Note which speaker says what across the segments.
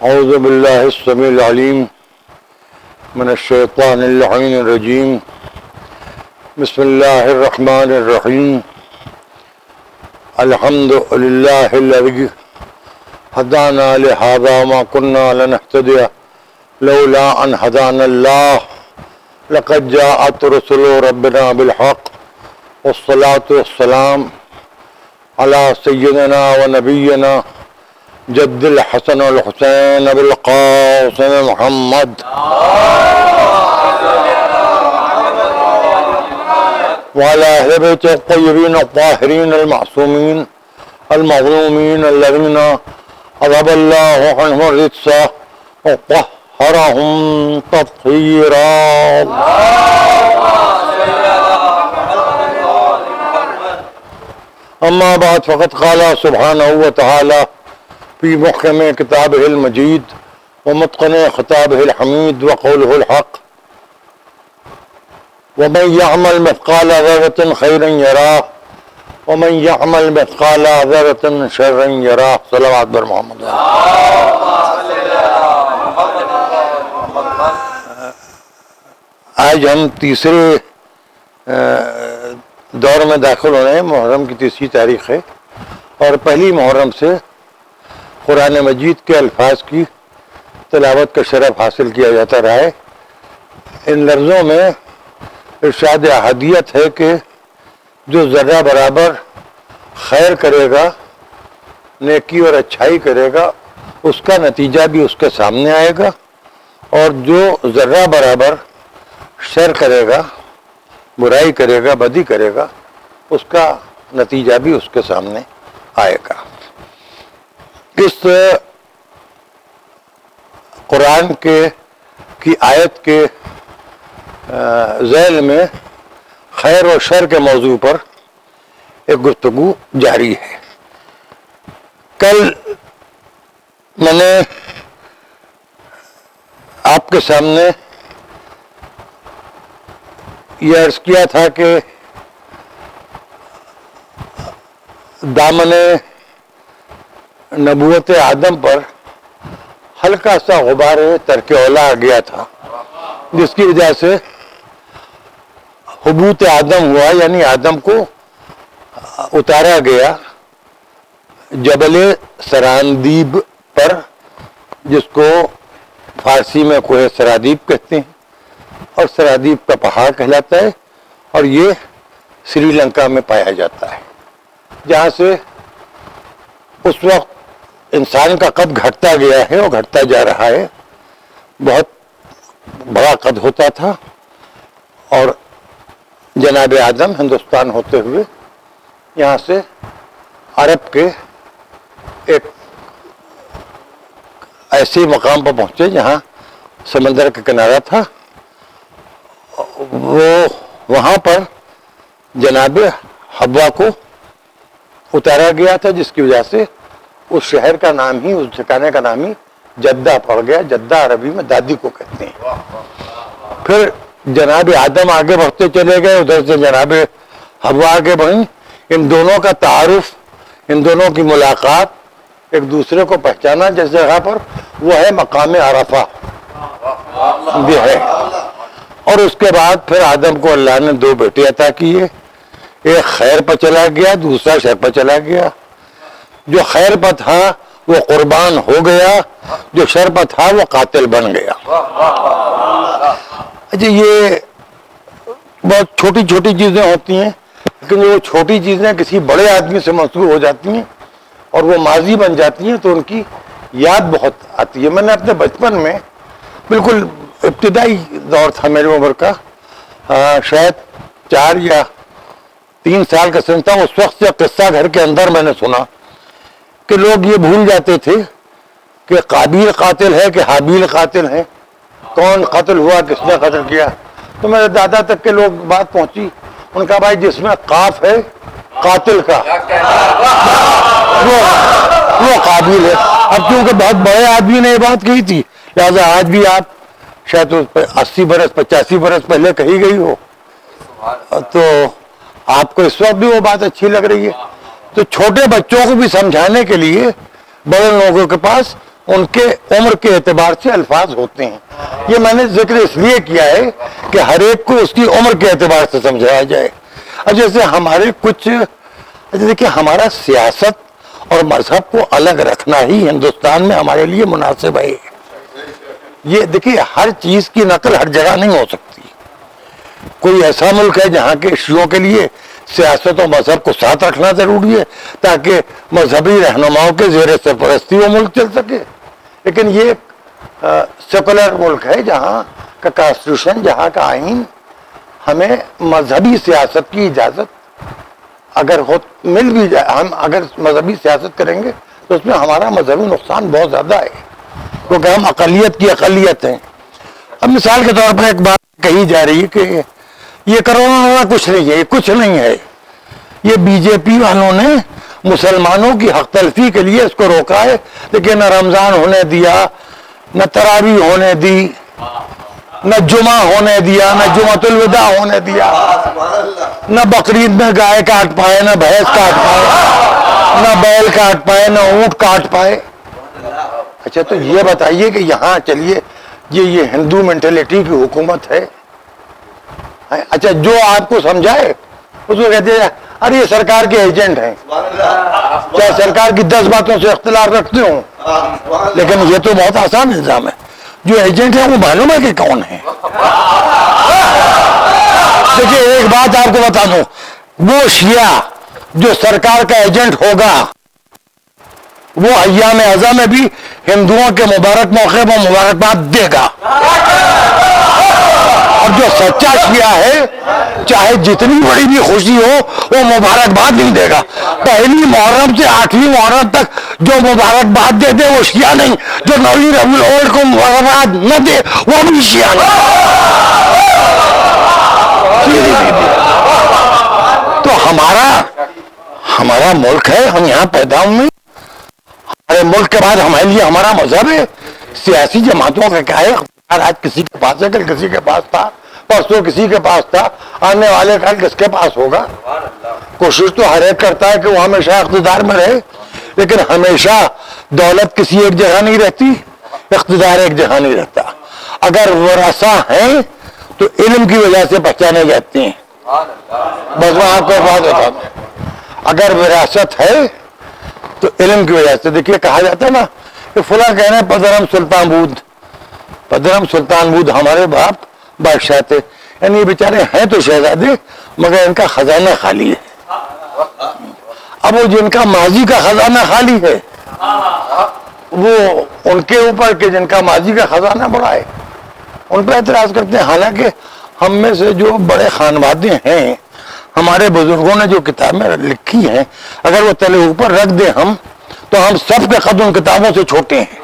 Speaker 1: اعوذ باللہ السمیع العلیم من الشیطان اللعین الرجیم بسم اللہ الرحمن الرحیم الحمد للہ الذی ہدانا لہذا ما كنا لنهتدی لولا ان ہدانا اللہ لقد جاءت رسل ربنا بالحق والصلاة والسلام على سیدنا ونبینا جد الحسن والحسین ابو القاسم محمد وعلى اہل بیت الطیبین الطاہرین المعصومین المظلومین الذین اذهب اللہ عنہم الرجس وطہرہم تطہیرا. اما بعد فقد قال سبحانہ وتعالی في محكم كتابه المجيد ومتقن خطابه الحميد وقوله الحق ومن يعمل مثقال ذرة خيرا يراه ومن يعمل مثقال ذرة شرا يراه. صلوات بر محمد. آج ہم تیسرے دور میں داخل ہو رہے ہیں. محرم کی تیسری تاریخ ہے اور پہلی محرم سے قرآن مجید کے الفاظ کی تلاوت کا شرف حاصل کیا جاتا رہا ہے. ان لفظوں میں ارشاد احادیت ہے کہ جو ذرہ برابر خیر کرے گا، نیکی اور اچھائی کرے گا، اس کا نتیجہ بھی اس کے سامنے آئے گا، اور جو ذرہ برابر شر کرے گا، برائی کرے گا، بدی کرے گا، اس کا نتیجہ بھی اس کے سامنے آئے گا. اس قرآن کی آیت کے ذیل میں خیر و شر کے موضوع پر ایک گفتگو جاری ہے. کل میں نے آپ کے سامنے یہ عرض کیا تھا کہ دامن نبوت آدم پر ہلکا سا غبار ترک اولا آ گیا تھا، جس کی وجہ سے حبوط آدم ہوا، یعنی آدم کو اتارا گیا جبل سراندیب پر، جس کو فارسی میں کوہ سرادیب کہتے ہیں اور سرادیب کا پہاڑ کہلاتا ہے، اور یہ سری لنکا میں پایا جاتا ہے، جہاں سے اس وقت انسان کا قد گھٹتا گیا ہے اور گھٹتا جا رہا ہے. بہت بڑا قد ہوتا تھا اور جناب آدم ہندوستان ہوتے ہوئے یہاں سے عرب کے ایک ایسے مقام پر پہنچے جہاں سمندر کا کنارہ تھا. وہاں پر جناب حوا کو اتارا گیا تھا، جس کی وجہ سے اس شہر کا نام ہی، اس ٹھکانے کا نام ہی جدہ پڑ گیا. جدہ عربی میں دادی کو کہتے ہیں. پھر جناب آدم آگے بڑھتے چلے گئے، ادھر سے جناب حوا آگے بڑھیں. ان دونوں کا تعارف، ان دونوں کی ملاقات، ایک دوسرے کو پہچانا جس جگہ پر، وہ ہے مقام عرفہ بھی ہے. اور اس کے بعد پھر آدم کو اللہ نے دو بیٹے عطا کیے. ایک خیر پر چلا گیا، دوسرا شر پر چلا گیا. جو خیر پر تھا وہ قربان ہو گیا، جو شر پر تھا وہ قاتل بن گیا. اچھا، یہ بہت چھوٹی چھوٹی چیزیں ہوتی ہیں، لیکن وہ چھوٹی چیزیں کسی بڑے آدمی سے منسوب ہو جاتی ہیں اور وہ ماضی بن جاتی ہیں تو ان کی یاد بہت آتی ہے. میں نے اپنے بچپن میں، بالکل ابتدائی دور تھا میری عمر کا، شاید 4 یا 3 سال کا سن تھا، اس وقت سے قصہ گھر کے اندر میں نے سنا کہ لوگ یہ بھول جاتے تھے کہ قابیل قاتل ہے کہ حابیل قاتل ہے، کون قتل ہوا، کس نے قتل کیا. تو میرے دادا تک کے لوگ بات پہنچی، ان کا بھائی جس میں قاف ہے قاتل کا وہ قابل ہے. اب کیونکہ بہت بڑے آدمی نے یہ بات کہی تھی، لہٰذا آج بھی آپ شاید 80 برس 85 برس پہلے کہی گئی ہو تو آپ کو اس وقت بھی وہ بات اچھی لگ رہی ہے. تو چھوٹے بچوں کو بھی سمجھانے کے لیے بڑے لوگوں کے پاس ان کے عمر کے اعتبار سے الفاظ ہوتے ہیں. یہ میں نے ذکر اس لیے کیا ہے کہ ہر ایک کو اس کی عمر کے اعتبار سے سمجھایا جائے. جیسے ہمارے کچھ دیکھیے ہمارا سیاست اور مذہب کو الگ رکھنا ہی ہندوستان میں ہمارے لیے مناسب ہے. یہ دیکھیے ہر چیز کی نقل ہر جگہ نہیں ہو سکتی. کوئی ایسا ملک ہے جہاں کے شیعوں کے لیے سیاست و مذہب کو ساتھ رکھنا ضروری ہے تاکہ مذہبی رہنماؤں کے زیر سرپرستی وہ ملک چل سکے. لیکن یہ سیکولر ملک ہے جہاں کا کانسٹیٹیوشن، جہاں کا آئین ہمیں مذہبی سیاست کی اجازت اگر مل بھی جائے، ہم اگر مذہبی سیاست کریں گے تو اس میں ہمارا مذہبی نقصان بہت زیادہ ہے کیونکہ ہم اقلیت کی اقلیت ہیں. اب مثال کے طور پر ایک بات کہی جا رہی ہے کہ یہ کرونا کچھ نہیں ہے، یہ کچھ نہیں ہے. یہ بی جے پی والوں نے مسلمانوں کی حق تلفی کے لیے اس کو روکا ہے، لیکن نہ رمضان ہونے دیا، نہ تراویح ہونے دی، نہ جمعہ ہونے دیا، نہ جمعۃ الوداع ہونے دیا، نہ بقرعید میں گائے کاٹ پائے، نہ بھینس کاٹ پائے، نہ بیل کاٹ پائے، نہ اونٹ کاٹ پائے. اچھا تو یہ بتائیے کہ یہاں چلیے یہ ہندو مینٹلٹی کی حکومت ہے. اچھا جو آپ کو سمجھائے اس کو کہتے ہیں ارے یہ سرکار کے ایجنٹ ہیں، چاہے سرکار کی 10 باتوں سے اختلاف رکھتے ہوں، لیکن یہ تو بہت آسان الزام ہے. جو ایجنٹ ہے وہ معلوم ہے کہ کون ہے. دیکھیے ایک بات آپ کو بتا دوں، وہ شیعہ جو سرکار کا ایجنٹ ہوگا وہ ایام اعضا میں بھی ہندوؤں کے مبارک موقع پر مبارکباد دے گا. اور جو سچا شیعہ ہے چاہے جتنی بڑی بھی خوشی ہو وہ مبارکباد نہیں دے گا. پہلی محرم سے 8ویں محرم تک جو مبارکباد دے دے وہ شیعہ نہیں، جو 9ویں ربیع الاول کو مبارکباد نہ دے وہ بھی شیعہ نہیں. تو ہمارا ملک ہے، ہم یہاں پیدا ہوئے. ہمارے ملک کے بعد ہمارے لیے ہمارا مذہب ہے. سیاسی جماعتوں کا کیا ہے، آج کسی کے پاس ہے، کل کسی کے پاس تھا، پرسوں کسی کے پاس تھا، آنے والے کل کس کے پاس ہوگا. کوشش تو ہر ایک کرتا ہے کہ وہ ہمیشہ اقتدار میں رہے، لیکن ہمیشہ دولت کسی ایک جگہ نہیں رہتی، اقتدار ایک جگہ نہیں رہتا. اگر ورثہ ہیں تو علم کی وجہ سے پہچانے جاتے ہیں. بس میں آپ کو ایک بات بتا دوں، اگر وراثت ہے تو علم کی وجہ سے. دیکھیے کہا جاتا ہے نا کہ فلاں کہہ رہے ہیں پدرم سلطان بود ہمارے باپ بادشاہ تھے، یعنی یہ بیچارے ہیں تو شہزادے مگر ان کا خزانہ خالی ہے. اب وہ جن کا ماضی کا خزانہ خالی ہے وہ ان کے اوپر کہ جن کا ماضی کا خزانہ بڑا ہے ان پہ اعتراض کرتے ہیں. حالانکہ ہم میں سے جو بڑے خانوادے ہیں، ہمارے بزرگوں نے جو کتابیں لکھی ہیں، اگر وہ تلے اوپر رکھ دیں ہم تو ہم سب کے قد ان کتابوں سے چھوٹے ہیں.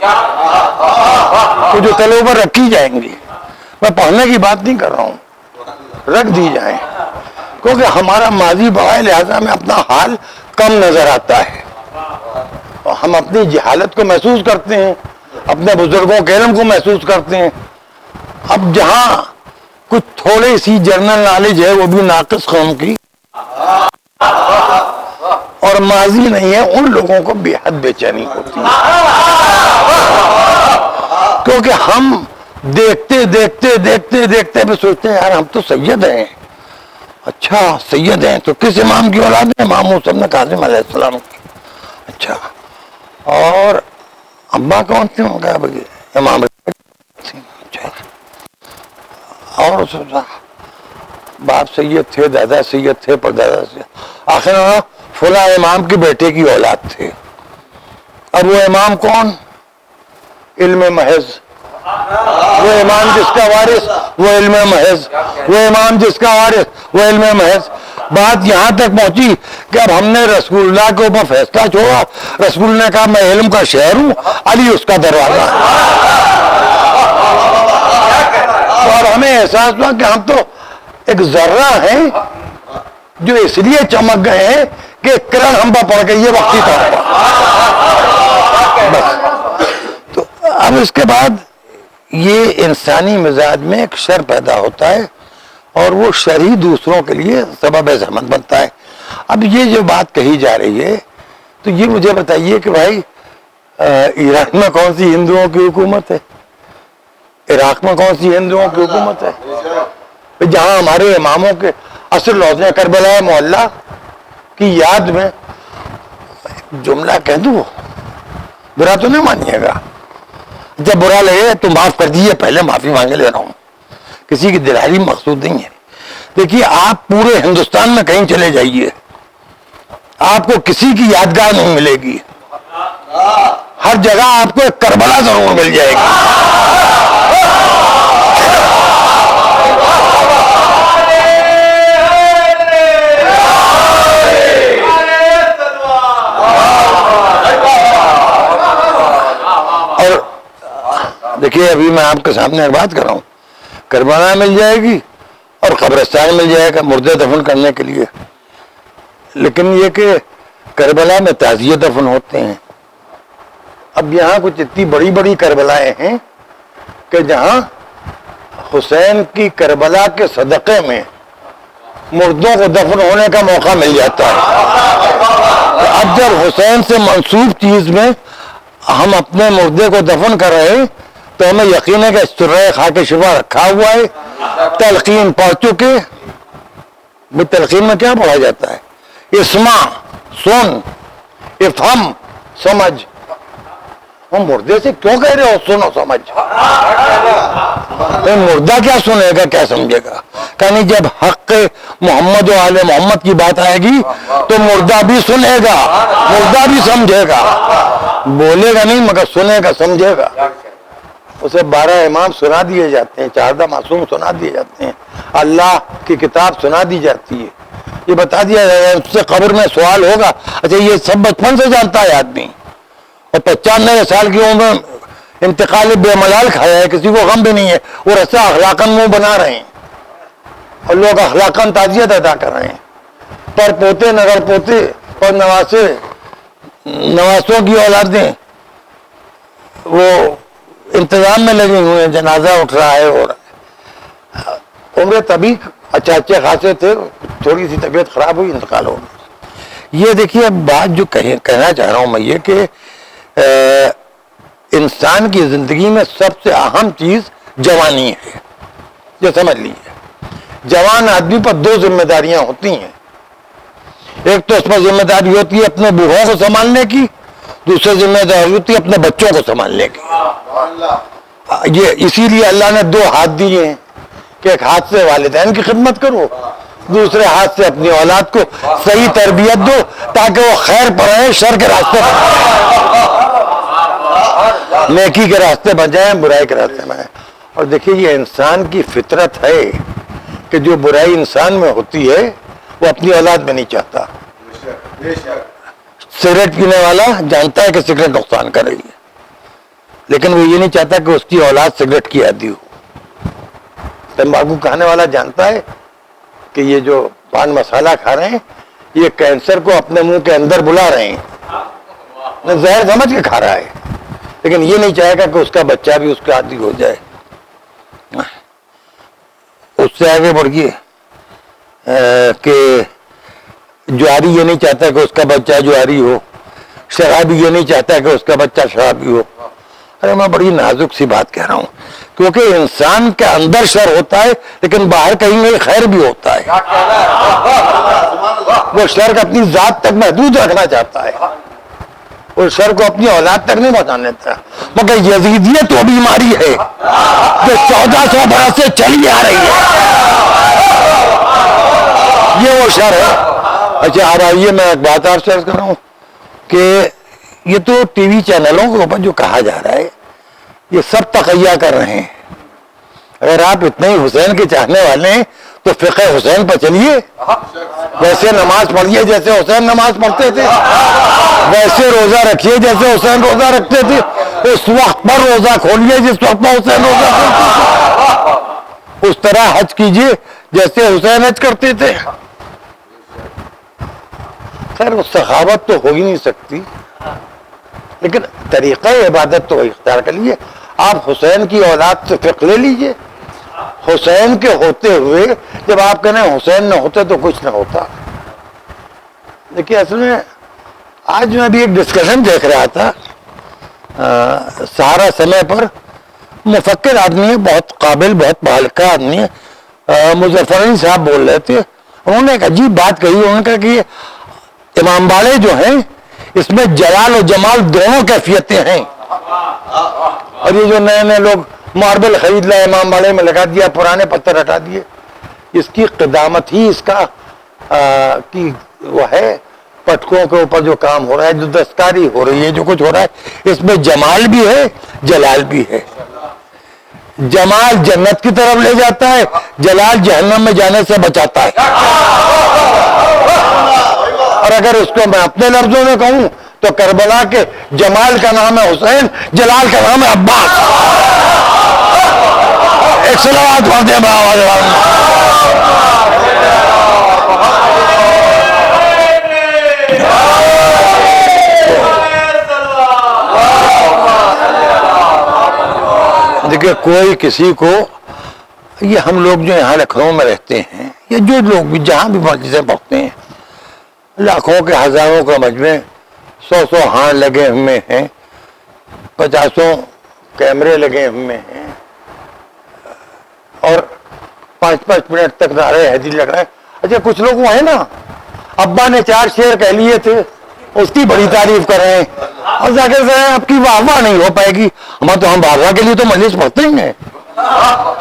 Speaker 1: تو جو تلے اوپر رکھی جائیں گی، میں پڑھنے کی بات نہیں کر رہا ہوں، رکھ دی جائیں، کیونکہ ہمارا ماضی بڑا ہے، لہذا ہمیں اپنا حال کم نظر آتا ہے. ہم اپنی جہالت کو محسوس کرتے ہیں، اپنے بزرگوں کے علم کو محسوس کرتے ہیں. اب جہاں کچھ تھوڑی سی جنرل نالج ہے وہ بھی ناقص قوم کی اور ماضی نہیں ہے، ان لوگوں کو بے حد بے چینی ہوتی ہے. کیونکہ ہم دیکھتے بھی سوچتے ہیں یار ہم تو سید ہیں. اچھا سید ہیں تو کس امام کی اولاد ہے؟ امام موسیٰ بن کاظم علیہ السلام کی. اچھا اور ابا کون تھے؟ امام. اچھا اور باپ سید تھے، دادا سید تھے، پردادا سید، آخر فلاں امام کے بیٹے کی اولاد تھے. اب وہ امام کون؟ علم محض. وہ امام جس کا وارث وہ علم محض، وہ امام جس کا وارث وہ علم محض. بات یہاں تک پہنچی کہ اب ہم نے رسول اللہ کے اوپر فیصلہ چھوڑا. رسول نے کہا میں علم کا شہر ہوں، علی اس کا دروازہ. اور ہمیں احساس ہوا کہ ہم تو ایک ذرہ ہیں جو اس لیے چمک گئے ہیں کہ کرن ہم پر پڑ گئی ہے وقتی طور پر. بس تو اب اس کے بعد یہ انسانی مزاج میں ایک شر پیدا ہوتا ہے اور وہ شر ہی دوسروں کے لیے سبب زحمت بنتا ہے. اب یہ جو بات کہی جا رہی ہے تو یہ مجھے بتائیے کہ بھائی ایران میں کون سی ہندوؤں کی حکومت ہے؟ عراق میں کون سی ہندوؤں کی حکومت ہے؟ جہاں ہمارے اماموں کے اصل روزے کربلا محلہ کی یاد میں جملہ کہہ دوں، برا تو نہیں مانیے گا، جب برا لگے تو معاف کر دیجیے، پہلے معافی مانگے لے رہا ہوں، کسی کی دلالی مقصود نہیں ہے۔ دیکھیے آپ پورے ہندوستان میں کہیں چلے جائیے، آپ کو کسی کی یادگار نہیں ملے گی، ہر جگہ آپ کو ایک کربلا ضرور مل جائے گی۔ اور دیکھیے ابھی میں آپ کے سامنے ایک بات کر رہا ہوں، کربلا مل جائے گی اور قبرستان مل جائے گا مردے دفن کرنے کے لیے، لیکن یہ کہ کربلا میں تعزیہ دفن ہوتے ہیں۔ اب یہاں کچھ اتنی بڑی بڑی کربلائیں ہیں کہ جہاں حسین کی کربلا کے صدقے میں مردوں کو دفن ہونے کا موقع مل جاتا ہے۔ اب جب حسین سے منسوب چیز میں ہم اپنے مردے کو دفن کر رہے ہیں تو ہمیں یقین ہے کہ سرۂ خاک شفا رکھا ہوا ہے، تلقین پڑھ چکے۔ بھی تلقین میں کیا پڑھا جاتا ہے؟ اسمع، سن، افہم، سمجھ۔ ہم مردے سے کیوں کہہ رہے ہو سنو سمجھ؟ مردہ کیا سنے گا کیا سمجھے گا؟ یعنی جب حق محمد و آل محمد کی بات آئے گی تو مردہ بھی سنے گا، مردہ بھی سمجھے گا، بولے گا نہیں مگر سنے گا، سمجھے گا۔ اسے 12 امام سنا دیے جاتے ہیں، 14 معصوم سنا دیے جاتے ہیں، اللہ کی کتاب سنا دی جاتی ہے، یہ بتا دیا جائے گا۔ اس سے قبر میں سوال ہوگا، اچھا یہ سب بچپن سے جانتا ہے آدمی، اور 95 سال کی عمر انتقال بے ملال کھایا ہے، کسی کو غم بھی نہیں ہے، وہ رسا اخلاقاً منہ بنا رہے ہیں اور لوگ اخلاقاً تعزیت ادا کر رہے ہیں۔ پر پوتے، نگر پوتے اور نواسوں کی اولادیں وہ انتظام میں لگے ہوئے ہیں، جنازہ اٹھ رہا ہے، اور عمر طبی اچھے خاصے تھے، تھوڑی سی طبیعت خراب ہوئی، انتقال ہو گیا۔ یہ دیکھیے اب بات جو کہنا چاہ رہا ہوں میں یہ کہ انسان کی زندگی میں سب سے اہم چیز جوانی ہے، یہ سمجھ لیجیے۔ جوان آدمی پر 2 ذمہ داریاں ہوتی ہیں، ایک تو اس پر ذمہ داری ہوتی ہے اپنے بوڑھوں کو سنبھالنے کی، دوسری ذمہ داری ہوتی ہے اپنے بچوں کو سنبھالنے کی۔ یہ اسی لیے اللہ نے 2 ہاتھ دیے ہیں کہ ایک ہاتھ سے والدین کی خدمت کرو، دوسرے ہاتھ سے اپنی اولاد کو صحیح تربیت دو تاکہ وہ خیر پر رہے، شر کے راستے پر نیکی کے راستے بن جائیں، برائی کے راستے میں۔ اور دیکھیے یہ انسان کی فطرت ہے کہ جو برائی انسان میں ہوتی ہے وہ اپنی اولاد میں نہیں چاہتا۔ سگریٹ پینے والا جانتا ہے کہ سگریٹ نقصان کر رہی ہے، لیکن وہ یہ نہیں چاہتا کہ اس کی اولاد سگریٹ کی عادی ہو۔ تمباکو کھانے والا جانتا ہے کہ یہ جو پان مسالہ کھا رہے ہیں یہ کینسر کو اپنے منہ کے اندر بلا رہے ہیں، زہر سمجھ کے کھا رہا ہے، لیکن یہ نہیں چاہے گا کہ اس کا بچہ بھی اس کا عادی ہو جائے۔ اس سے آگے بڑھیے کہ جواری یہ نہیں چاہتا کہ اس کا بچہ جواری ہو، شرابی یہ نہیں چاہتا کہ اس کا بچہ شرابی ہو۔ ارے میں بڑی نازک سی بات کہہ رہا ہوں، کیونکہ انسان کے اندر شر ہوتا ہے لیکن باہر کہیں کہیں خیر بھی ہوتا ہے۔ وہ شر کو اپنی ذات تک محدود رکھنا چاہتا ہے، اور شر کو اپنی اولاد تک نہیں پہنچانے دیتا۔ مگر یزیدیت وہ بیماری ہے جو 1400 برس سے چلی آ رہی ہے، یہ وہ شر ہے۔ اچھا اب آئیے میں ایک بات آپ سے عرض کر رہا ہوں کہ یہ تو ٹی وی چینلوں کے اوپر جو کہا جا رہا ہے یہ سب تقیہ کر رہے ہیں۔ اگر آپ اتنے ہی حسین کے چاہنے والے ہیں تو فقہ حسین پر چلیے، ویسے نماز پڑھیے جیسے حسین نماز پڑھتے تھے، ویسے روزہ رکھیے جیسے حسین روزہ رکھتے تھے، اس وقت پر روزہ کھولیے جس وقت پر حسین روزہ کھولتے تھے، اس طرح حج کیجیے جیسے حسین حج کرتے تھے۔ خیر وہ سخاوت تو ہو ہی نہیں سکتی، لیکن طریقہ عبادت تو اختیار کر لیجیے۔ آپ حسین کی اولاد سے فقہ لے لیجیے، حسین کے ہوتے ہوئے جب آپ کہنے حسین نہ ہوتے تو کچھ نہ ہوتا۔ دیکھیے اصل میں آج میں بھی ایک ڈسکشن دیکھ رہا تھا سہارا سمے پر مفکر آدمی ہے, بہت قابل, بہت بہلکا آدمی ہے, مظفر علی صاحب بول رہے تھے. انہوں نے ایک عجیب بات کہی. انہوں نے کہا کہ امام باڑے جو ہیں اس میں جلال و جمال دونوں کیفیتیں ہیں, اور یہ جو نئے نئے لوگ ماربل خرید لائے, امام باڑے میں لگا دیا, پرانے پتھر ہٹا دیے, اس کی قدامت ہی اس کا کی وہ ہے. پٹکوں کے اوپر جو کام ہو رہا ہے, جو دستکاری ہو رہی ہے, جو کچھ ہو رہا ہے, اس میں جمال بھی ہے, جلال بھی ہے. جمال جنت کی طرف لے جاتا ہے, جلال جہنم میں جانے سے بچاتا ہے. اور اگر اس کو میں اپنے لفظوں میں کہوں تو کربلا کے جمال کا نام ہے حسین, جلال کا نام ہے عباس. ایک صلوات پڑھتے ہیں. دیکھیے, کوئی کسی کو, یہ ہم لوگ جو یہاں لکھنؤ میں رہتے ہیں, یا جو لوگ بھی جہاں بھی مسجدیں پڑھتے ہیں, لاکھوں کے ہزاروں کا مجمع, 100 ہارن لگے ہوئے ہیں, 50 کیمرے لگے ہوئے ہیں, اور 5 منٹ تک نعرہ حیدری لگ رہا ہے. اچھا, کچھ لوگ وہ ہیں نا, ابا نے 4 شعر کہہ لیے تھے, اس کی بڑی تعریف کر رہے ہیں, اور ذاکر صاحب آپ کی واہ واہ نہیں ہو پائے گی. ہم واہ واہ کے لیے تو مجلس پڑھتے ہی ہیں.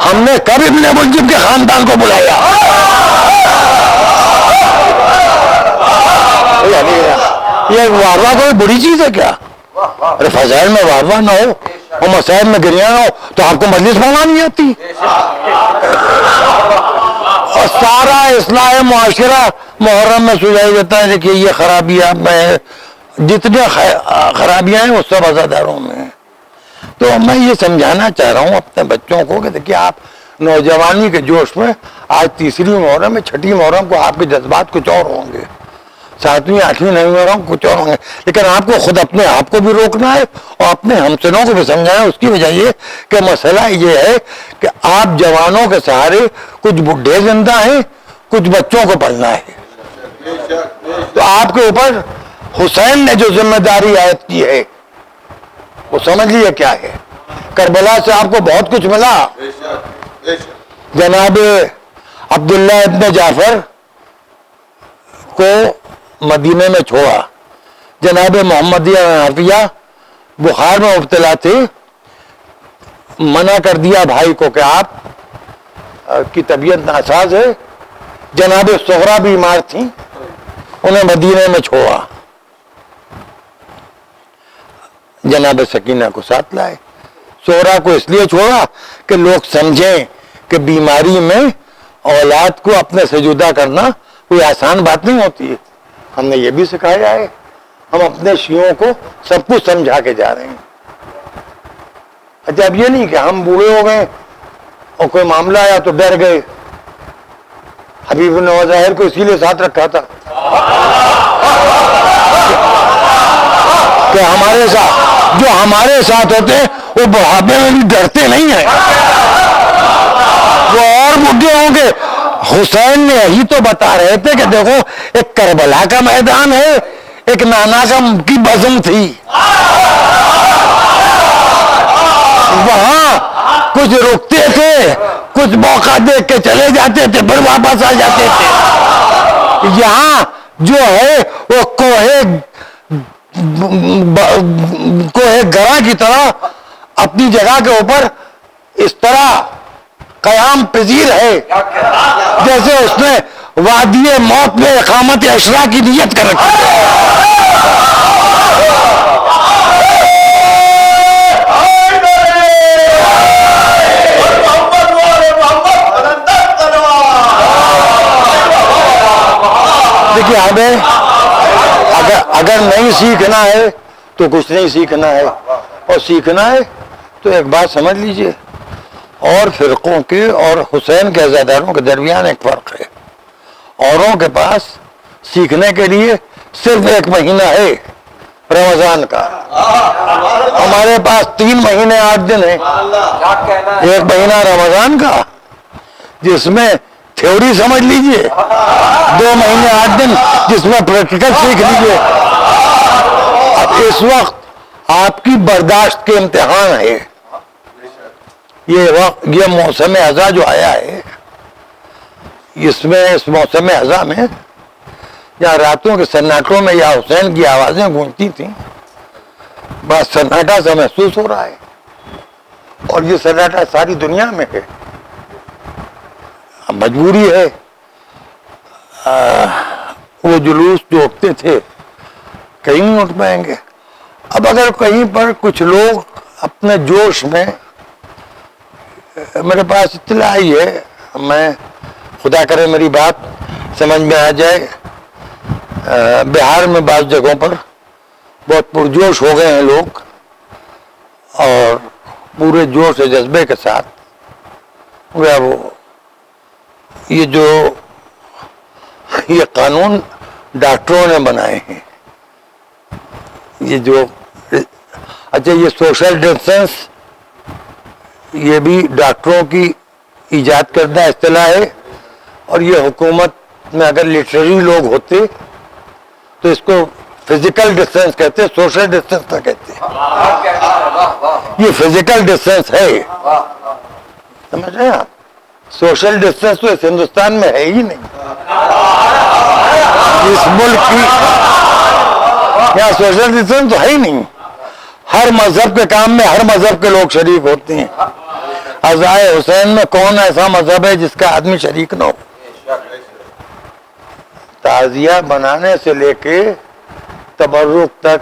Speaker 1: ہم نے کب ابن ملجم کے خاندان کو بلایا؟ یہ واہ واہ کوئی بری چیز ہے کیا؟ ارے فضائل میں واہ واہ نہ ہو اور مسائل میں گریہ نہ ہو تو آپ کو مجلس پڑھنا نہیں آتی. اور سارا اصلاح معاشرہ محرم میں سجائی دیتا ہے. دیکھیے, یہ خرابیاں میں, جتنے خرابیاں ہیں وہ سب عزاداروں میں ہیں. تو میں یہ سمجھانا چاہ رہا ہوں اپنے بچوں کو کہ دیکھیے, آپ نوجوانی کے جوش میں آج 3ری محرم میں 6ٹھی محرم کو آپ کے جذبات کچھ اور ہوں گے, 7ویں 8ویں 9ویں محرم کچھ اور ہوں گے, لیکن آپ کو خود اپنے آپ کو بھی روکنا ہے اور اپنے ہمسنوں کو بھی سمجھانا ہے. اس کی وجہ یہ کہ مسئلہ یہ ہے کہ آپ جوانوں کے سہارے کچھ بڈھے زندہ ہیں, کچھ بچوں کو پلنا ہے. تو آپ کے اوپر حسین نے جو ذمہ داری عائد کی ہے وہ سمجھ لیے کیا ہے. کربلا سے آپ کو بہت کچھ ملا. جناب عبداللہ ابن جعفر کو مدینے میں چھوڑا, جناب محمدیہ حنفیہ بخار میں مبتلا تھے, منع کر دیا بھائی کو کہ آپ کی طبیعت ناساز ہے. جناب سہرا بیمار تھیں, انہیں مدینے میں چھوڑا, جناب سکینہ کو ساتھ لائے. سہرا کو اس لیے چھوڑا کہ لوگ سمجھیں کہ بیماری میں اولاد کو اپنے سے جدا کرنا کوئی آسان بات نہیں ہوتی ہے. ہم نے یہ بھی سکھایا ہے, ہم اپنے شیعوں کو سب کچھ سمجھا کے جا رہے ہیں. اچھا, اب یہ نہیں کہ ہم بوڑھے ہو گئے اور کوئی معاملہ آیا تو ڈر گئے. حبیب بن ظاہر کو اسی لیے ساتھ رکھا تھا کہ ہمارے ساتھ جو ہمارے ساتھ ہوتے ہیں وہ بڑھاپے میں بھی ڈرتے نہیں ہیں, وہ اور بڈھے ہوں گے. حسین نے یہی تو بتا رہے تھے کہ دیکھو, ایک کربلا کا میدان ہے, ایک نانا کی بزم تھی, وہاں کچھ رکتے تھے, کچھ موقع دیکھ کے چلے جاتے تھے, پھر واپس آ جاتے تھے. یہاں جو ہے وہ کوہ گرا کی طرح اپنی جگہ کے اوپر اس طرح قیام پذیر ہے جیسے اس نے وادی موت میں اقامت عشرہ کی نیت کر رکھی ہے. دیکھیے, ہمیں اگر نہیں سیکھنا ہے تو کچھ نہیں سیکھنا ہے, اور سیکھنا ہے تو ایک بات سمجھ لیجئے, اور فرقوں کے اور حسین کے عزاداروں کے درمیان ایک فرق ہے. اوروں کے پاس سیکھنے کے لیے صرف 1 مہینہ ہے رمضان کا, ہمارے پاس 3 مہینے 8 دن ہیں. 1 مہینہ رمضان کا جس میں تھیوری سمجھ لیجئے, 2 مہینے 8 دن جس میں پریکٹیکل سیکھ لیجئے. اب اس وقت آپ کی برداشت کے امتحان ہے. یہ موسم ازا جو آیا ہے، اس موسم ازا میں یا راتوں کے سناٹوں میں یا حسین کی آوازیں گونجتی تھیں، بس سناٹا سا محسوس ہو رہا ہے، اور یہ سناٹا ساری دنیا میں ہے. مجبوری ہے. وہ جلوس جو اٹھتے تھے کہیں نہیں اٹھ پائیں گے. اب اگر کہیں پر کچھ لوگ اپنے جوش میں، میرے پاس اطلاع آئی ہے، میں خدا کرے میری بات سمجھ میں آ جائے، بہار میں بعض جگہوں پر بہت پرجوش ہو گئے ہیں لوگ، اور پورے جوش و جذبے کے ساتھ یہ قانون ڈاکٹروں نے بنائے ہیں، اچھا یہ سوشل ڈسٹینس یہ بھی ڈاکٹروں کی ایجاد کردہ اصطلاح ہے، اور یہ حکومت میں اگر لٹریری لوگ ہوتے تو اس کو فزیکل ڈسٹینس کہتے، سوشل ڈسٹینس نہ کہتے. یہ فزیکل ڈسٹینس ہے، سمجھ رہے ہیں آپ؟ سوشل ڈسٹینس تو اس ہندوستان میں ہے ہی نہیں. اس ملک کی یہاں سوشل ڈسٹینس تو ہے ہی نہیں. ہر مذہب کے کام میں ہر مذہب کے لوگ شریک ہوتے ہیں. عزائے حسین میں کون ایسا مذہب ہے جس کا آدمی شریک نہ ہو؟ تعزیہ بنانے سے لے کے تبرک تک،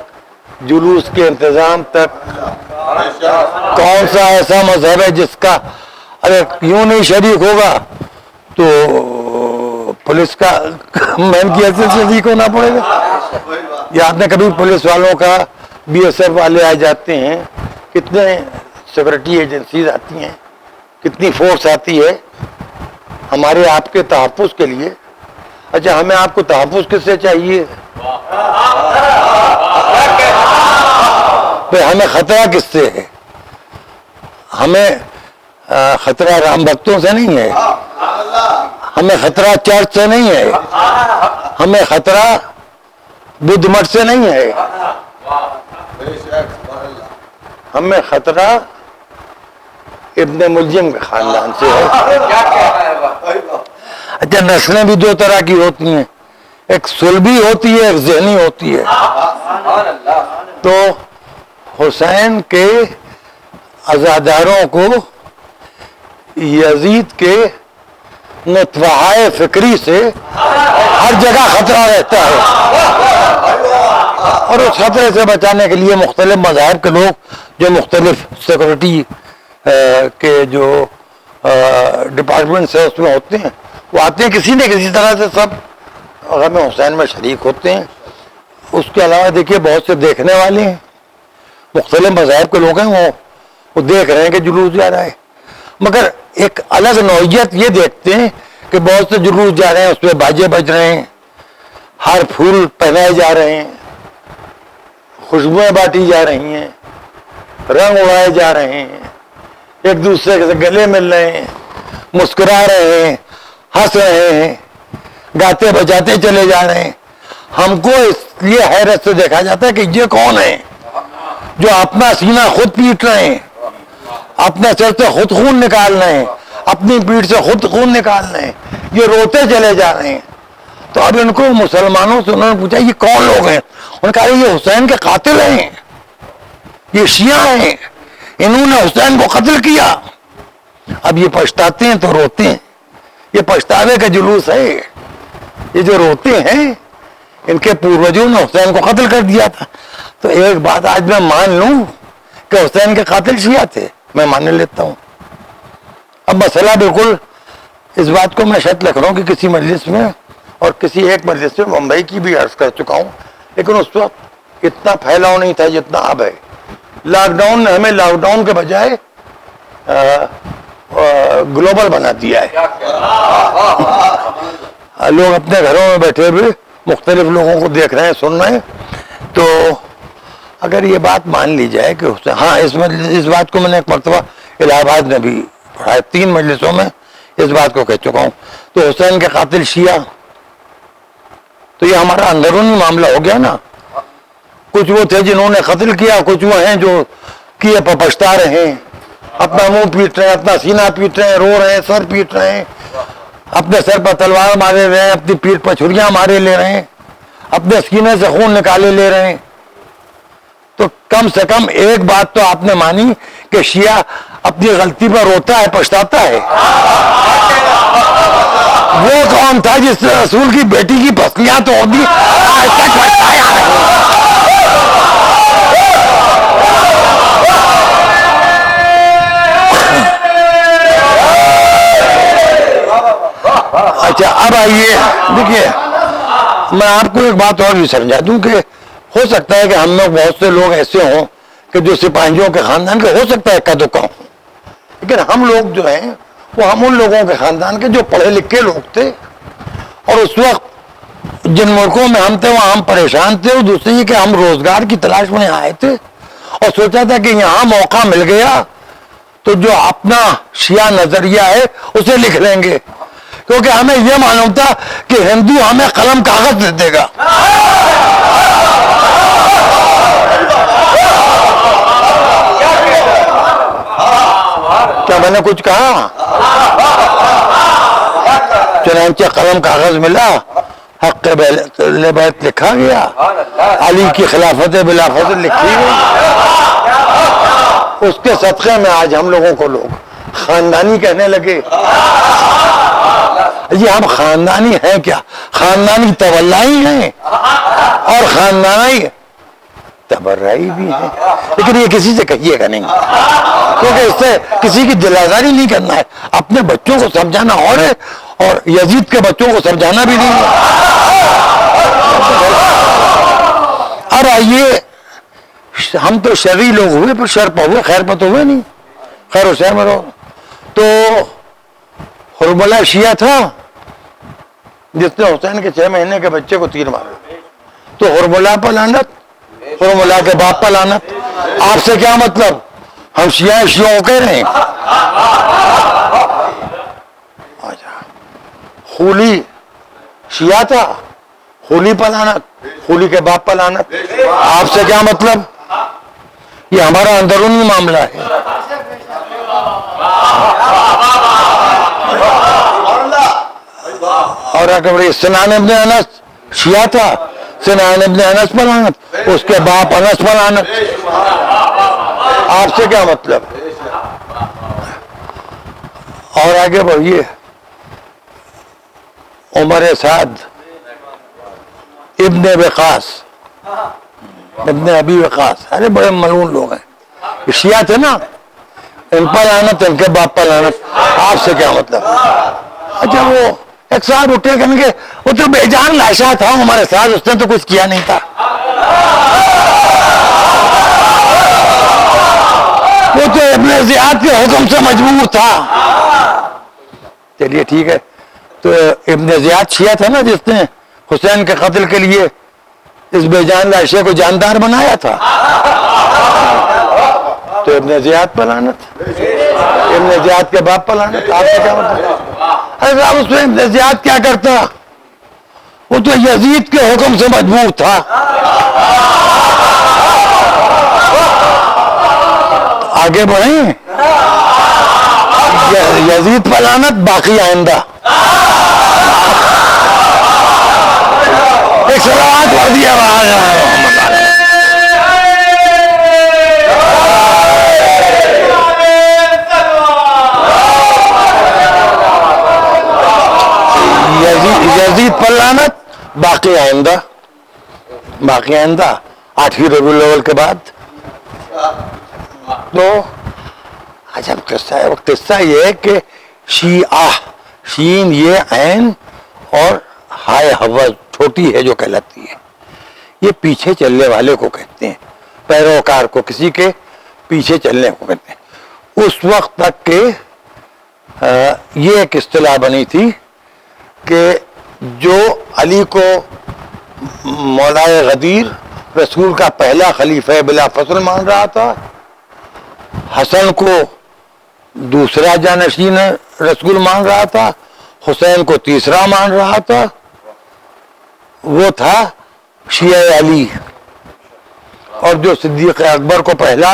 Speaker 1: جلوس کے انتظام تک، کون سا ایسا مذہب ہے جس کا اگر یوں نہیں شریک ہوگا تو پولیس کا مین کی حیثیت سے شریک ہونا پڑے گا. یا آپ نے کبھی پولیس والوں کا، بی ایس ایف والے آ جاتے ہیں، کتنے سیکورٹی ایجنسیز آتی ہیں، کتنی فورس آتی ہے ہمارے آپ کے تحفظ کے لیے. اچھا ہمیں آپ کو تحفظ کس سے چاہیے؟ ہمیں خطرہ کس سے ہے؟ ہمیں خطرہ رام بھکتوں سے نہیں ہے، ہمیں خطرہ چرچ سے نہیں ہے، ہمیں خطرہ بدھ مٹ سے نہیں ہے، ہمیں خطرہ ابن ملجم کے خاندان سے ہے. اچھا نسلیں بھی دو طرح کی ہوتی ہیں، ایک صلبی ہوتی ہے، ایک ذہنی ہوتی ہے. تو حسین کے عزاداروں کو یزید کے نتوہائے فکری سے ہر جگہ خطرہ رہتا ہے، اور اس خطرے سے بچانے کے لیے مختلف مذاہب کے لوگ جو مختلف سیکورٹی کے جو ڈپارٹمنٹس ہیں اس میں ہوتے ہیں، وہ آتے ہیں کسی نہ کسی طرح سے، سب غم حسین میں شریک ہوتے ہیں. اس کے علاوہ دیکھیے بہت سے دیکھنے والے ہیں، مختلف مذاہب کے لوگ ہیں، وہ دیکھ رہے ہیں کہ جلوس جا رہا ہے، مگر ایک الگ نوعیت یہ دیکھتے ہیں کہ بہت سے جلوس جا رہے ہیں، اس پہ باجے بج رہے ہیں، ہر پھول پہنائے جا رہے ہیں، خوشبوئیں بانٹی جا رہی ہیں، رنگ اڑائے جا رہے ہیں، ایک دوسرے سے گلے مل رہے ہیں، مسکرا رہے ہیں، ہنس رہے ہیں، گاتے بجاتے چلے جا رہے ہیں. ہم کو اس لیے حیرت سے دیکھا جاتا ہے کہ یہ کون ہے جو اپنا سینہ خود پیٹ رہے ہیں، اپنے سر سے خود خون نکال رہے ہیں، اپنی پیٹھ سے خود خون نکال رہے ہیں، یہ روتے چلے جا رہے ہیں. تو اب ان کو مسلمانوں سے انہوں نے پوچھا یہ کون لوگ ہیں؟ انہوں نے کہا یہ حسین کے قاتل ہیں، یہ شیعہ ہیں، انہوں نے حسین کو قتل کیا. اب یہ پچھتاتے ہیں تو روتے ہیں، یہ پچھتاوے کا جلوس ہے. یہ جو روتے ہیں ان کے پوروجوں نے حسین کو قتل کر دیا تھا. تو ایک بات آج میں مان لوں کہ حسین کے قاتل شیعہ تھے، میں مان لیتا ہوں. اب مسئلہ بالکل اس بات کو میں شاید لکھنؤ کی کسی مجلس میں اور کسی ایک مجلس میں ممبئی کی بھی عرض کر چکا ہوں، لیکن اس وقت اتنا پھیلاؤ نہیں تھا جتنا اب ہے. لاک ڈاؤن نے ہمیں لاک ڈاؤن کے بجائے گلوبل بنا دیا ہے. لوگ اپنے گھروں میں بیٹھے ہوئے مختلف لوگوں کو دیکھ رہے ہیں، سن رہے ہیں. تو اگر یہ بات مان لی جائے کہ ہاں اس بات کو میں نے ایک مرتبہ الہ آباد میں بھی پڑھا ہے، 3 مجلسوں میں اس بات کو کہہ چکا ہوں. تو حسین کے قاتل شیعہ، تو یہ ہمارا اندرونی معاملہ ہو گیا نا. کچھ وہ تھے جنہوں نے قتل کیا، کچھ وہ ہیں جو کیے پر پچھتا رہے ہیں، اپنا منہ پیٹ رہے ہیں، اپنا سینہ پیٹ رہے ہیں، رو رہے ہیں، سر پیٹ رہے ہیں، اپنے سر پر تلوار مارے رہے ہیں، اپنی پیٹھ پر چھریاں مارے لے رہے ہیں، اپنے سینے سے خون نکالے لے رہے ہیں. تو کم سے کم ایک بات تو آپ نے مانی کہ شیعہ اپنی غلطی پر روتا ہے، پچھتاتا ہے. وہ کون تھا جس نے رسول کی بیٹی کی پسلیاں توڑ دی، آج تک پچھتایا نہیں. اچھا اب آئیے، دیکھیے میں آپ کو ایک بات اور بھی سمجھا دوں کہ ہو سکتا ہے کہ ہم میں بہت سے لوگ ایسے ہوں کہ جو سپاہیوں کے خاندان کے ہو سکتا ہے اکا دکا ہوں، لیکن ہم لوگ جو ہیں وہ ہم ان لوگوں کے خاندان کے جو پڑھے لکھے لوگ تھے، اور اس وقت جن ملکوں میں ہم تھے وہاں ہم پریشان تھے، اور دوسری یہ کہ ہم روزگار کی تلاش میں آئے تھے اور سوچا تھا کہ یہاں موقع مل گیا تو جو اپنا شیعہ نظریہ ہے اسے لکھ لیں گے، کیونکہ ہمیں یہ معلوم تھا کہ ہندو ہمیں قلم کاغذ دے دے گا. کیا میں نے کچھ کہا؟ چنانچہ قلم کاغذ ملا، حق بیت لکھا گیا، علی کی خلافت بلا فضل لکھی گئی. اس کے صدقے میں آج ہم لوگوں کو لوگ خاندانی کہنے لگے. جی ہم خاندانی ہیں کیا؟ خاندانی تولائی ہیں اور خاندانی تبرئی بھی ہیں، لیکن یہ کسی سے کہیے گا نہیں، کیونکہ اس سے کسی کی دل آزاری نہیں کرنا ہے. اپنے بچوں کو سمجھانا اور یزید کے بچوں کو سمجھانا بھی نہیں ہے. اب آئیے، ہم تو شرعی لوگ ہوئے پر شر پہ ہوئے، خیر پہ تو ہوئے نہیں، خیر و شر میں رہو. تو حرملہ شیعہ تھا جس نے حسین کے 6 مہینے کے بچے کو تیر مارا، تو حرملہ پر لعنت، حرملہ کے باپ پر لعنت. آپ سے کیا مطلب؟ ہم شیعہ کو کہہ رہے ہیں. خولی شیعہ تھا، خولی پر لعنت، خولی کے باپ پر لعنت. آپ سے کیا مطلب؟ یہ ہمارا اندرونی معاملہ ہے. اور اگر سنان ابن انس شیعہ تھا، سنان ابن انس پر لعنت، اس کے باپ انس پر لعنت. آپ سے کیا مطلب؟ اور آگے بڑھیے. عمر سعد ابن وقاص، ابن ابی وقاص، ارے بڑے ملعون لوگ ہیں، شیعہ تھے نا، ان پر لعنت، ان کے باپ پر لعنت. آپ سے کیا مطلب؟ اچھا وہ ایک صاحب اٹھے کہیں گے وہ تو بے جان لاشا تھا ہمارے ساتھ، اس نے تو کچھ کیا نہیں تھا. وہ تو ابن زیاد کے حکم سے مجبور تھا. چلیے ٹھیک ہے. تو ابن زیاد شیعہ تھا نا جس نے حسین کے قتل کے لیے اس بے جان لاشے کو جاندار بنایا تھا، تو ابن زیاد پر لعنت، ابن زیاد کے باپ پر لعنت. آپ سے کیا مطلب؟ ارے صاحب اس میں ابن زیاد کیا کرتا؟ وہ تو یزید کے حکم سے مجبور تھا. آگے بڑھیں. یزید پر لعنت، باقی آئندہ. ایک سلوات پڑھ دیا یزید پر لعنت، باقی آئندہ. باقی آئندہ 8ویں ربیع الاول کے بعد. تو عجب قصہ ہے. قصہ یہ ہے کہ شیعہ، شین یہ عین اور ہائے ہوا چھوٹی ہے جو کہلاتی ہے، یہ پیچھے چلنے والے کو کہتے ہیں، پیروکار کو، کسی کے پیچھے چلنے کو کہتے ہیں. اس وقت تک کہ یہ ایک اصطلاح بنی تھی کہ جو علی کو مولائے غدیر رسول کا پہلا خلیفہ بلا فصل مان رہا تھا، حسن کو دوسرا جانشین رسول مان رہا تھا، حسین کو تیسرا مان رہا تھا، وہ تھا شیعہ علی. اور جو صدیق اکبر کو پہلا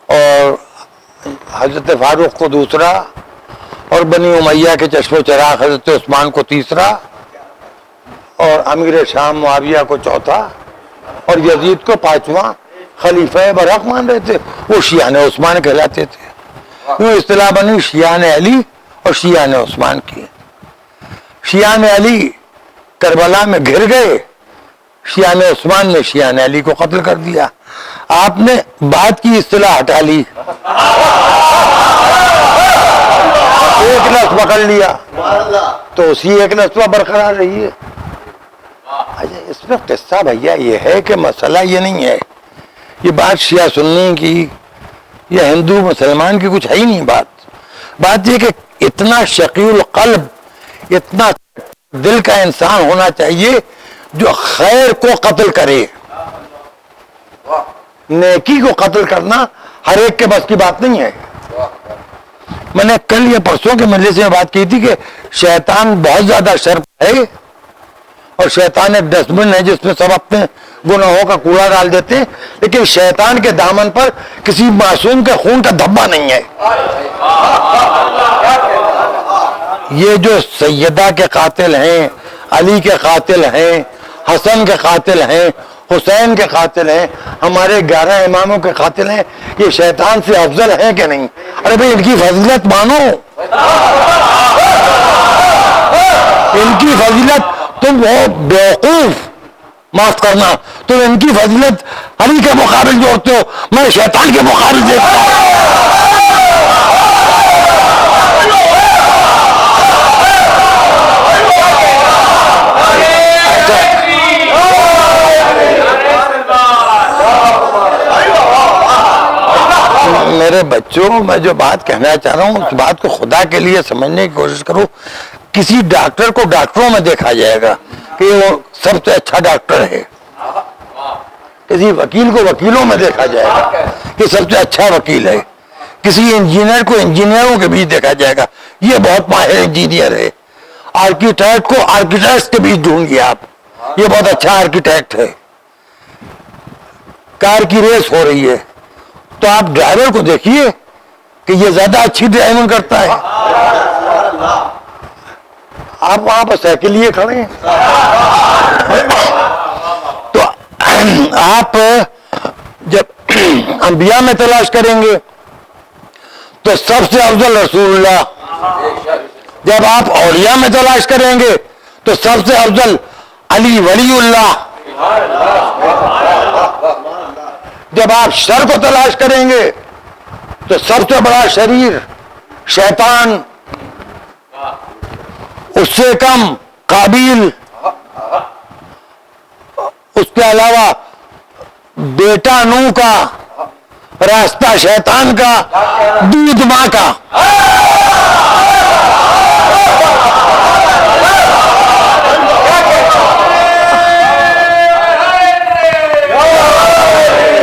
Speaker 1: اور حضرت فاروق کو دوسرا اور بنی امیہ کے چشم و چراغ حضرت عثمان کو تیسرا اور امیر شام معاویہ کو چوتھا اور یزید کو پانچواں خلیفہ برحق مان رہے تھے، وہ شیعان عثمان کہلاتے تھے. وہ اصطلاح بنی شیعان علی اور شیعان عثمان کی. شیعان علی کربلا میں گھر گئے، شیعان عثمان نے شیعان علی کو قتل کر دیا. آپ نے بعد کی اصطلاح ہٹا لی، ایک لفظ پکڑ لیا تو اسی ایک لفظ پر برقرار رہی ہے. اس میں قصہ بھیا یہ ہے کہ مسئلہ یہ نہیں ہے، یہ بات شیعہ سنی کی یا ہندو مسلمان کی کچھ ہے ہی نہیں. بات یہ کہ اتنا شقی القلب، اتنا دل کا انسان ہونا چاہیے جو خیر کو قتل کرے. نیکی کو قتل کرنا ہر ایک کے بس کی بات نہیں ہے. میں نے کل یا پرسوں کے مجلس میں بات کی تھی کہ شیطان بہت زیادہ شر ہے اور شیطان ایک ڈسٹ بن ہے جس میں سب اپنے گناہوں کا کوڑا ڈال دیتے ہیں، لیکن شیطان کے دامن پر کسی معصوم کے خون کا دھبا نہیں ہے. یہ جو سیدہ کے قاتل ہیں، علی کے قاتل ہیں، حسن کے قاتل ہیں، حسین کے قاتل ہیں، ہمارے 11 اماموں کے قاتل ہیں، یہ شیطان سے افضل ہیں کہ نہیں؟ ارے بھائی ان کی فضیلت مانو، ان کی فضیلت. تم وہ بیوقوف، معاف کرنا، تم ان کی فضیلت علی کے مقابل جوڑتے ہو، میں شیطان کے مقابل دیکھتا ہوں. میرے بچوں، میں جو بات کہنا چاہ رہا ہوں اس بات کو خدا کے لیے سمجھنے کی کوشش کرو. کسی ڈاکٹر کو ڈاکٹروں میں دیکھا جائے گا کہ وہ سب سے اچھا ڈاکٹر ہے، کسی وکیل کو وکیلوں میں دیکھا جائے گا کہ سب سے اچھا وکیل ہے، کسی انجینئر کو انجینئروں کے بیچ دیکھا جائے گا یہ بہت ماہر انجینئر ہے، آرکیٹیکٹ کو آرکیٹیکٹ کے بیچ ڈھونڈیے آپ، یہ بہت اچھا آرکیٹیکٹ ہے. کار کی ریس ہو رہی ہے تو آپ ڈرائیور کو دیکھیے کہ یہ زیادہ اچھی ڈرائیونگ کرتا ہے. آپ وہاں پر سائیکل لیے کھڑے ہیں تو آپ جب انبیاء میں تلاش کریں گے تو سب سے افضل رسول اللہ. جب آپ اولیاء میں تلاش کریں گے تو سب سے افضل علی ولی اللہ. جب آپ شر کو تلاش کریں گے تو سب سے بڑا شریر شیطان، اس سے کم قابیل، اس کے علاوہ بیٹا نوح کا، راستہ شیطان کا، دودھ ماں کا.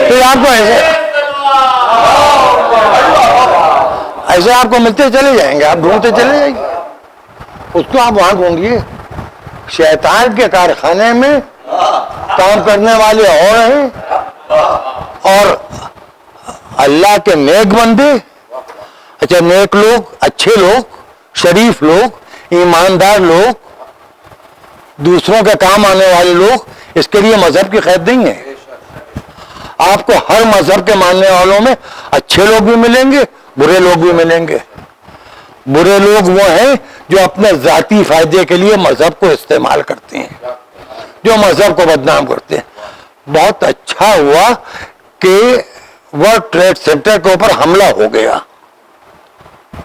Speaker 1: تو آپ کو ایسے آپ کو ملتے چلے جائیں گے، آپ ڈھونڈتے چلے جائیں گے اس کو. آپ وہاں ڈھونڈیے، شیطان کے کارخانے میں کام کرنے والے اور ہیں اور اللہ کے نیک بندے. اچھا نیک لوگ، اچھے لوگ، شریف لوگ، ایماندار لوگ، دوسروں کے کام آنے والے لوگ، اس کے لیے مذہب کی قید نہیں ہے. آپ کو ہر مذہب کے ماننے والوں میں اچھے لوگ بھی ملیں گے، برے لوگ بھی ملیں گے. برے لوگ وہ ہیں جو اپنے ذاتی فائدے کے لیے مذہب کو استعمال کرتے ہیں، جو مذہب کو بدنام کرتے ہیں. بہت اچھا ہوا کہ ورلڈ ٹریڈ سینٹر کے اوپر حملہ ہو گیا.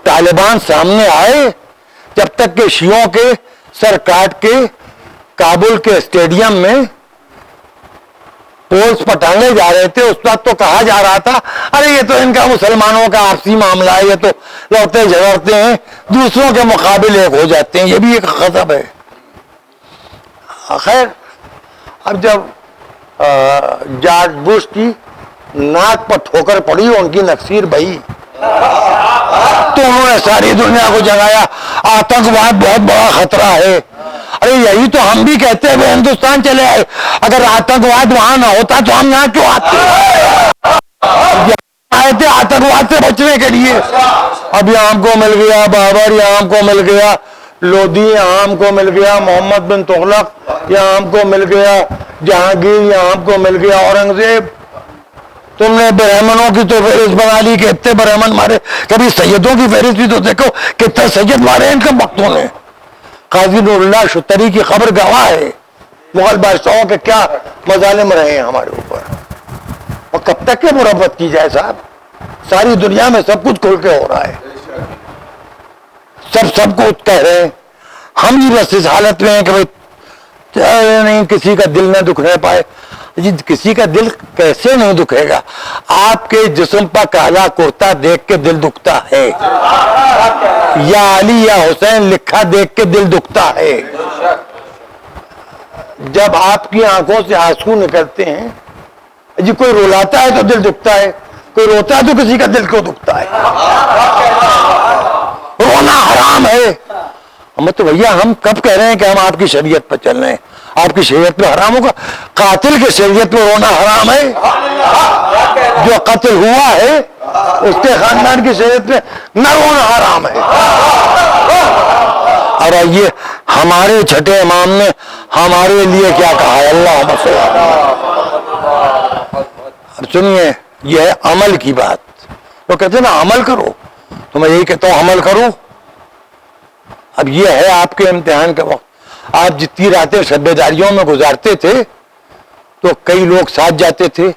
Speaker 1: طالبان سامنے آئے، جب تک کہ شیعوں کے سر کاٹ کے کابل کے اسٹیڈیم میں پولس پر ٹانگے جا رہے تھے، اس وقت تو کہا جا رہا تھا ارے یہ تو ان کا مسلمانوں کا آپسی معاملہ ہے، یہ تو لڑتے جھگڑتے ہیں، دوسروں کے مقابل ایک ہو جاتے ہیں، یہ بھی ایک غضب ہے. خیر اب جب جارج بش کی ناک پر ٹھوکر پڑی، ان کی نکسیر بہی تو انہوں نے ساری دنیا کو جگایا. آتنکواد بہت بڑا خطرہ ہے، ارے یہی تو ہم بھی کہتے ہیں، وہ ہندوستان چلے آئے، اگر آتنکواد وہاں نہ ہوتا تو ہم یہاں کیوں آتے؟ آئے تھے آتنکواد سے بچنے کے لیے۔ اب یہاں ہم کو مل گیا بابر، یہاں ہم کو مل گیا لودھی، یہاں ہم کو مل گیا محمد بن تغلق، یہاں ہم کو مل گیا جہانگیر، یہاں ہم کو مل گیا اورنگزیب۔ تم نے برہمنوں کی تو فہرست بنا لی کہ اتنے برہمن مارے، کبھی سیدوں کی فہرست بھی تو دیکھو کتنے سید مارے ان کے وقتوں نے۔ قاضی نور اللہ شتری کی خبر گواہ ہے مغل بادشاہوں کے کیا مظالم رہے ہیں ہمارے اوپر، اور کب تک کے مربت کی جائے صاحب؟ ساری دنیا میں سب کچھ کھل کے ہو رہا ہے، سب کو کہہ رہے ہیں، ہم ہی بس اس حالت میں ہیں کہ بھائی نہیں کسی کا دل نہ دکھنے پائے۔ جی کسی کا دل کیسے نہیں دکھے گا؟ آپ کے جسم پر کالا کرتا دیکھ کے دل دکھتا ہے، یا علی یا حسین لکھا دیکھ کے دل دکھتا ہے۔ جب آپ کی آنکھوں سے آنسو نکلتے ہیں، جی کوئی رولاتا ہے تو دل دکھتا ہے، کوئی روتا ہے تو کسی کا دل کیوں دکھتا ہے؟ رونا حرام ہے۔ تو بھیا ہم کب کہہ رہے ہیں کہ ہم آپ کی شریعت پر چل رہے ہیں؟ آپ کی شریعت پہ حرام ہوگا؟ قاتل کی شریعت پہ رونا حرام ہے؟ جو قتل ہوا ہے اس کے خاندان کی شریعت پہ نہ رونا حرام ہے؟ اور یہ ہمارے چھٹے امام نے ہمارے لیے کیا کہا ہے؟ اللہ اب سنیے، یہ ہے عمل کی بات۔ وہ کہتے ہیں نا عمل کرو، تو میں یہی کہتا ہوں عمل کرو۔ اب یہ ہے آپ کے امتحان کا وقت۔ آپ جتنی راتیں شب داریوں میں گزارتے تھے تو کئی لوگ ساتھ جاتے تھے،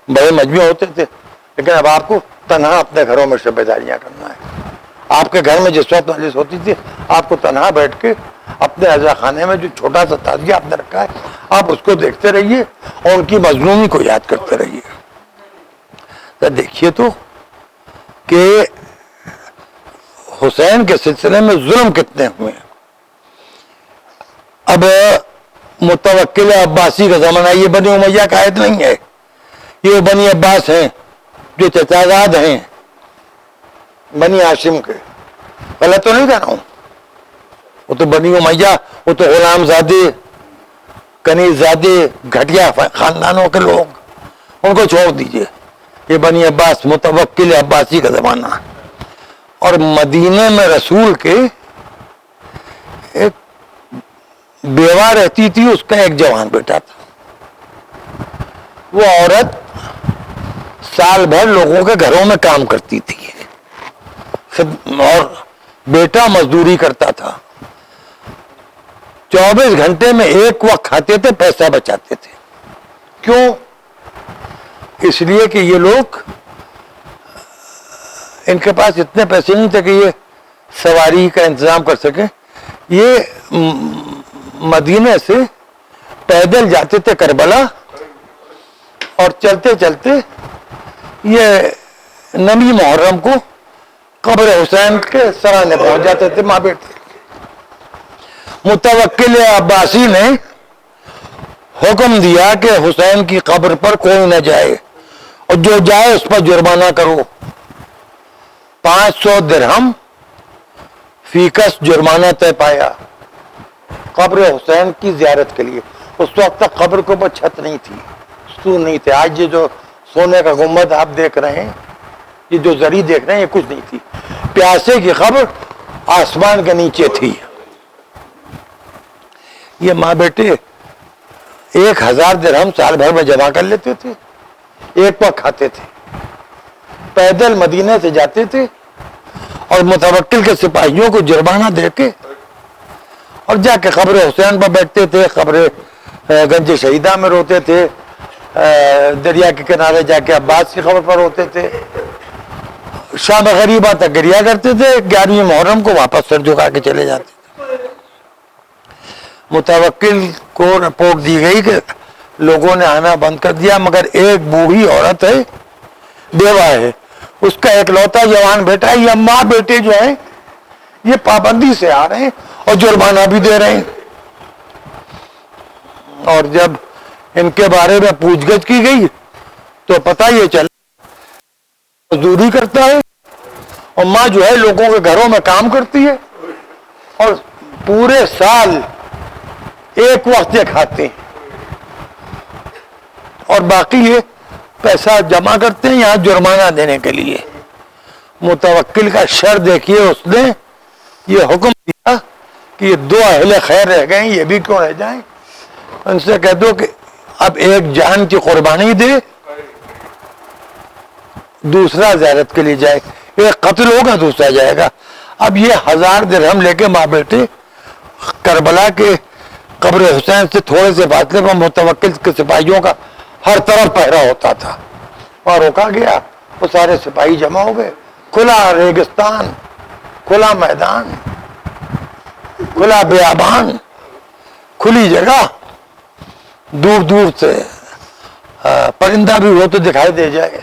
Speaker 1: بڑے مجمع ہوتے تھے، لیکن اب آپ کو تنہا اپنے گھروں میں شب داریاں کرنا ہے۔ آپ کے گھر میں جس وقت مجلس ہوتی تھی، آپ کو تنہا بیٹھ کے اپنے عزا خانے میں جو چھوٹا سا تعزیہ آپ نے رکھا ہے، آپ اس کو دیکھتے رہیے اور ان کی مظلومی کو یاد کرتے رہیے۔ تو دیکھیے تو کہ حسین کے سلسلے میں ظلم کتنے ہوئے ہیں۔ اب متوکل عباسی کا زمانہ، یہ بنی امیہ کا عہد نہیں ہے، یہ بنی عباس ہیں جو چچازاد ہیں بنی ہاشم کے۔ غلط تو نہیں کہہ رہا ہوں؟ وہ تو بنی امیہ، وہ تو غلام زادے، کنیز زادے، گھٹیا خاندانوں کے لوگ، ان کو چھوڑ دیجئے۔ یہ بنی عباس متوکل عباسی کا زمانہ۔ اور مدینے میں رسول کے ایک بیوہ رہتی تھی، اس کا ایک جوان بیٹا تھا۔ وہ عورت سال بھر لوگوں کے گھروں میں کام کرتی تھی اور بیٹا مزدوری کرتا تھا۔ 24 گھنٹے میں ایک وقت کھاتے تھے، پیسہ بچاتے تھے۔ کیوں؟ اس لیے کہ یہ لوگ، ان کے پاس اتنے پیسے نہیں تھے کہ یہ سواری کا انتظام کر سکیں۔ یہ مدینے سے پیدل جاتے تھے کربلا، اور چلتے چلتے یہ نمی محرم کو قبر حسین کے سرانے پہنچ جاتے تھے ماں بیٹے۔ متوکل عباسی نے حکم دیا کہ حسین کی قبر پر کوئی نہ جائے، اور جو جائے اس پر جرمانہ کرو۔ 500 درہم فی کس جرمانہ طے پایا قبر حسین کی زیارت کے لیے۔ اس وقت تک قبر کے اوپر چھت نہیں تھی، ستون نہیں تھے۔ آج یہ جو سونے کا گنبد آپ دیکھ رہے ہیں، یہ جو زری دیکھ رہے ہیں، یہ کچھ نہیں تھی۔ پیاسے کی قبر آسمان کے نیچے تھی۔ یہ ماں بیٹے 1000 درہم سال بھر میں جمع کر لیتے تھے، ایک وقت کھاتے تھے، پیدل مدینے سے جاتے تھے، اور متوکل کے سپاہیوں کو جرمانہ دے کے اور جا کے قبر حسین پر بیٹھتے تھے، قبر گنج شہیدہ میں روتے تھے، دریا کے کنارے جا کے عباس کی قبر پر روتے تھے، شام غریبہ تک گریا کرتے تھے، 11ویں محرم کو واپس سر جھکا کے چلے جاتے تھے۔ متوکل کو رپورٹ دی گئی کہ لوگوں نے آنا بند کر دیا، مگر ایک بوڑھی عورت ہے، بیوہ ہے، اس کا ایک لوتا جوان بیٹا ہے، یہ ماں بیٹے جو ہیں یہ پابندی سے آ رہے ہیں اور جرمانہ بھی دے رہے ہیں۔ اور جب ان کے بارے میں پوچھ گچھ کی گئی تو پتہ یہ چلا مزدوری کرتا ہے، اور ماں جو ہے لوگوں کے گھروں میں کام کرتی ہے، اور پورے سال ایک وقت یہ کھاتے ہیں اور باقی یہ پیسہ جمع کرتے ہیں یہاں جرمانہ دینے کے لیے. متوکل کا شر دیکھیے, اس نے یہ حکم دیا کہ یہ 2 اہل خیر رہ گئے, یہ بھی کیوں رہ جائیں, ان سے کہہ دو کہ اب ایک جان کی قربانی دے, دوسرا زیارت کے لیے جائے. ایک قتل ہوگا, دوسرا جائے گا. اب یہ 1000 درہم لے کے ماں بیٹے کربلا کے قبر حسین سے تھوڑے سے فاصلے پر متوکل کے سپاہیوں کا ہر طرف پہرا ہوتا تھا, اور روکا گیا. وہ سارے سپاہی جمع ہو گئے. کھلا ریگستان, کھلا میدان, کھلا بیابان, کھلی جگہ, دور دور سے پرندہ بھی ہو تو دکھائی دے جائے.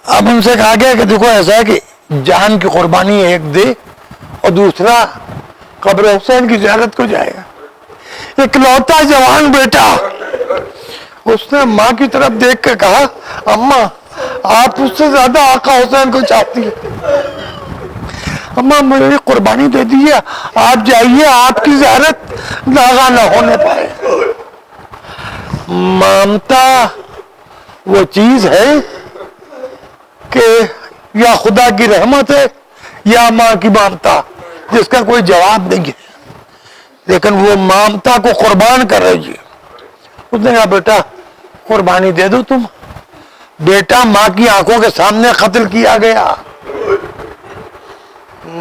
Speaker 1: اب ان سے کہا گیا کہ دیکھو ایسا ہے کہ جان کی قربانی ایک دے اور دوسرا قبر حسین کی زیارت کو جائے گا. اکلوتا جوان بیٹا, اس نے ماں کی طرف دیکھ کے کہا اماں آپ اس سے زیادہ آقا حسین کو چاہتی ہیں, اماں مجھے قربانی دے دیجیے, آپ جائیے, آپ کی زیارت ناغا نہ ہونے پائے. مامتا وہ چیز ہے کہ یا خدا کی رحمت ہے یا ماں کی مامتا, جس کا کوئی جواب نہیں ہے, لیکن وہ مامتا کو قربان کر رہی ہے. اس نے کہا بیٹا قربانی دے دو تم. بیٹا ماں کی آنکھوں کے سامنے قتل کیا گیا.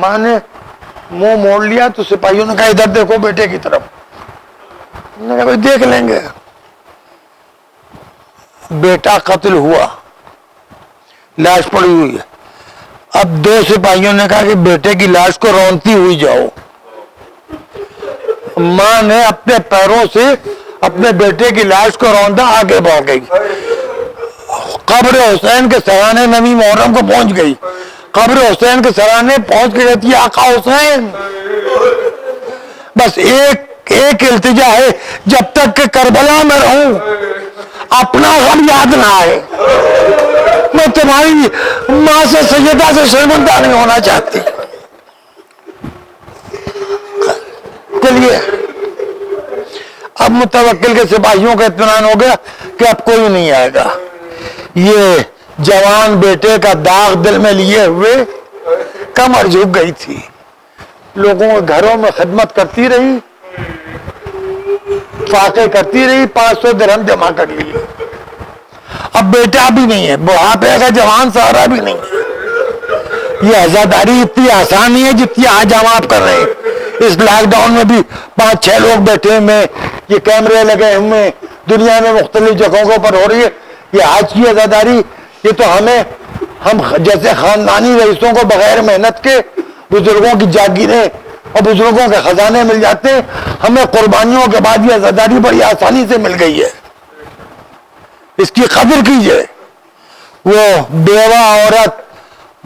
Speaker 1: ماں نے منہ موڑ لیا تو سپاہیوں نے کہا ادھر دیکھو بیٹے کی طرف. انہوں نے کہا دیکھ لیں گے. بیٹا قتل ہوا, لاش پڑی ہوئی ہے. اب 2 سپاہیوں نے کہا کہ بیٹے کی لاش کو رونتی ہوئی جاؤ. ماں نے اپنے پیروں سے اپنے بیٹے کی لاش کو روندا, آگے بڑھ گئی. قبر حسین کے سرانے نویں محرم کو پہنچ گئی. قبر حسین کے سرانے پہنچ کے کہتی ہے آقا حسین بس ایک التجا ہے, جب تک کہ کربلا میں رہوں اپنا غم یاد نہ آئے. میں تمہاری ماں سے سیدہ سے شرمندہ نہیں ہونا چاہتی. چلیے اب متوکل کے سپاہیوں کا اطمینان ہو گیا کہ اب کوئی نہیں آئے گا. یہ جوان بیٹے کا داغ دل میں لیے ہوئے کمر جھک گئی تھی. لوگوں کے گھروں میں خدمت کرتی رہی, فاقے کرتی رہی, 500 درہم جمع کر لیے. اب بیٹا بھی نہیں ہے, بڑھاپے کا جوان سہارا بھی نہیں ہے. یہ عزاداری اتنی آسان نہیں ہے جتنی آج ہم آپ کر رہے ہیں. اس لاک ڈاؤن میں بھی 5-6 لوگ بیٹھے ہوئے, یہ کیمرے لگے ہوئے, دنیا میں مختلف جگہوں پر ہو رہی ہے. یہ آج کی عزاداری, یہ تو ہم جیسے خاندانی رئیسوں کو بغیر محنت کے بزرگوں کی جاگیریں اور بزرگوں کے خزانے مل جاتے ہیں, ہمیں قربانیوں کے بعد یہ عزاداری بڑی آسانی سے مل گئی ہے. اس کی قدر کیجئے. وہ بیوہ عورت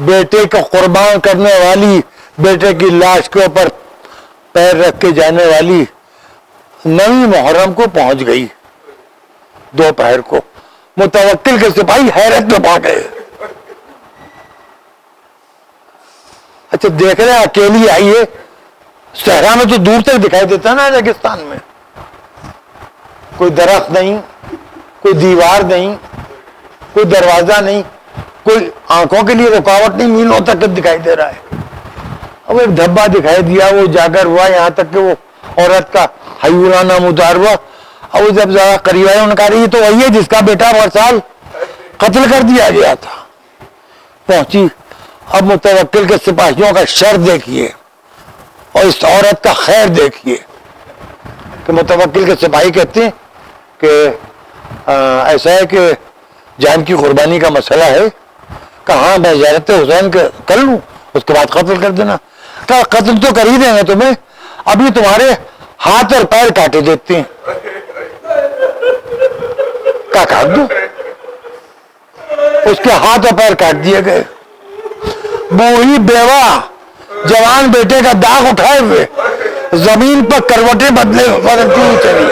Speaker 1: بیٹے کو قربان کرنے والی, بیٹے کی لاش کے اوپر پیر رکھ کے جانے والی 9 محرم کو پہنچ گئی دوپہر کو. متوکل کے سپاہی حیرت میں پا گئے. اچھا دیکھ رہے اکیلی آئی ہے, صحرا میں تو دور تک دکھائی دیتا ہے نا ریگستان میں, کوئی درخت نہیں, کوئی دیوار نہیں, کوئی دروازہ نہیں, کوئی آنکھوں کے لیے رکاوٹ نہیں, میلوں تک دکھائی دے رہا ہے. اب ایک دھبا دکھائی دیا, وہ جاگر ہوا یہاں تک کہ وہ عورت کا حیورانہ مدار ہوا. اور وہ جب ذرا قریب آئے, انہوں نے کہا یہ تو وہی ہے جس کا بیٹا برسال قتل کر دیا گیا تھا. پہنچی. اب متوکل کے سپاہیوں کا شر دیکھیے اور اس عورت کا خیر دیکھیے کہ متوکل کے سپاہی کہتے ہیں کہ ایسا ہے کہ جان کی قربانی کا مسئلہ ہے. کہاں میں زیارت حسین کر لوں, اس کے بعد قتل کر دینا. کہا قتل تو کر ہی دیں گے تمہیں, ابھی تمہارے ہاتھ اور پیر کاٹے دیتے ہیں. کہا کاٹ دو. اس کے ہاتھ اور پیر کاٹ دیے گئے. بوڑھی بیوہ جوان بیٹے کا داغ اٹھائے ہوئے زمین پر کروٹیں بدلتی ہوئی چلی.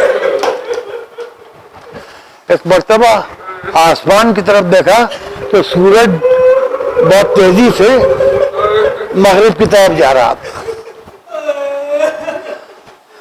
Speaker 1: ایک مرتبہ آسمان کی طرف دیکھا تو سورج بہت تیزی سے مغرب کی طرف جا رہا تھا.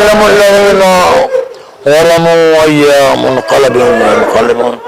Speaker 1: يعلم الذين ظلموا أي منقلب ينقلبون